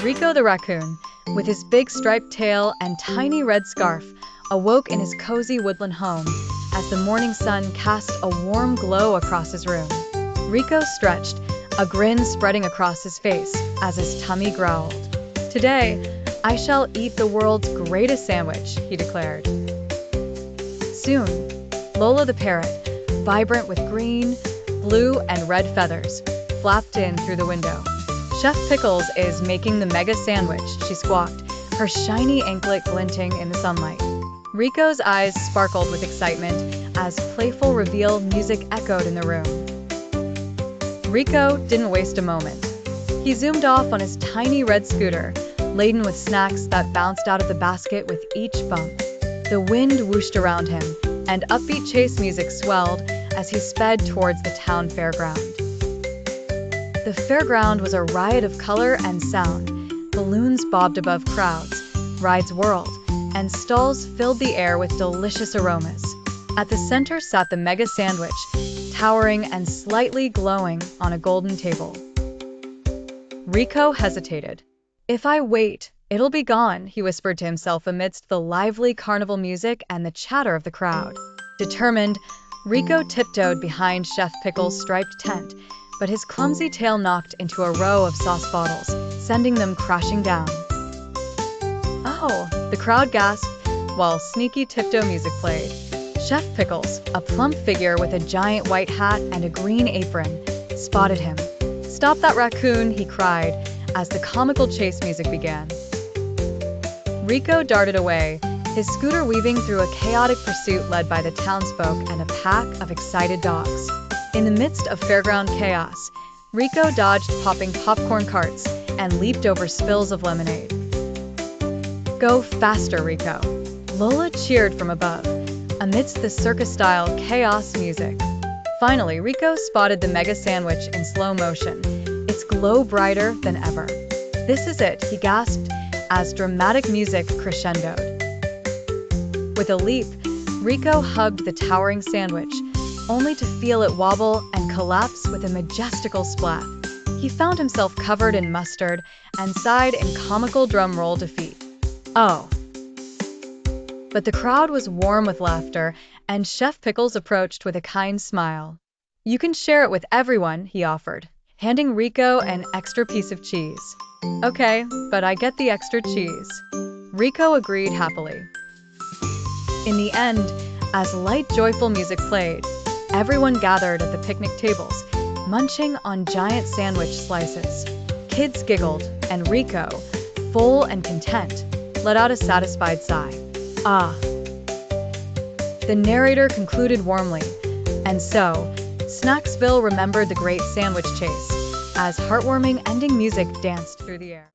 Rico the raccoon, with his big striped tail and tiny red scarf, awoke in his cozy woodland home as the morning sun cast a warm glow across his room. Rico stretched, a grin spreading across his face as his tummy growled. "Today, I shall eat the world's greatest sandwich," he declared. Soon, Lola the parrot, vibrant with green, blue, and red feathers, flapped in through the window. "Chef Pickles is making the mega sandwich," she squawked, her shiny anklet glinting in the sunlight. Rico's eyes sparkled with excitement as playful reveal music echoed in the room. Rico didn't waste a moment. He zoomed off on his tiny red scooter, laden with snacks that bounced out of the basket with each bump. The wind whooshed around him, and upbeat chase music swelled as he sped towards the town fairground. The fairground was a riot of color and sound. Balloons bobbed above crowds, rides whirled, and stalls filled the air with delicious aromas. At the center sat the mega sandwich, towering and slightly glowing on a golden table. Rico hesitated. "If I wait, it'll be gone," he whispered to himself amidst the lively carnival music and the chatter of the crowd. Determined, Rico tiptoed behind Chef Pickles' striped tent, but his clumsy tail knocked into a row of sauce bottles, sending them crashing down. "Oh!" the crowd gasped, while sneaky tiptoe music played. Chef Pickles, a plump figure with a giant white hat and a green apron, spotted him. "Stop that raccoon!" he cried, as the comical chase music began. Rico darted away, his scooter weaving through a chaotic pursuit led by the townsfolk and a pack of excited dogs. In the midst of fairground chaos, Rico dodged popping popcorn carts and leaped over spills of lemonade. "Go faster, Rico!" Lola cheered from above, amidst the circus-style chaos music. Finally, Rico spotted the mega sandwich in slow motion, its glow brighter than ever. "This is it," he gasped as dramatic music crescendoed. With a leap, Rico hugged the towering sandwich, only to feel it wobble and collapse with a majestical splat. He found himself covered in mustard and sighed in comical drum roll defeat. "Oh!" But the crowd was warm with laughter, and Chef Pickles approached with a kind smile. "You can share it with everyone," he offered, handing Rico an extra piece of cheese. "Okay, but I get the extra cheese." Rico agreed happily. In the end, as light, joyful music played, everyone gathered at the picnic tables, munching on giant sandwich slices. Kids giggled, and Rico, full and content, let out a satisfied sigh. "Ah!" The narrator concluded warmly, and so, Snacksville remembered the great sandwich chase, as heartwarming ending music danced through the air.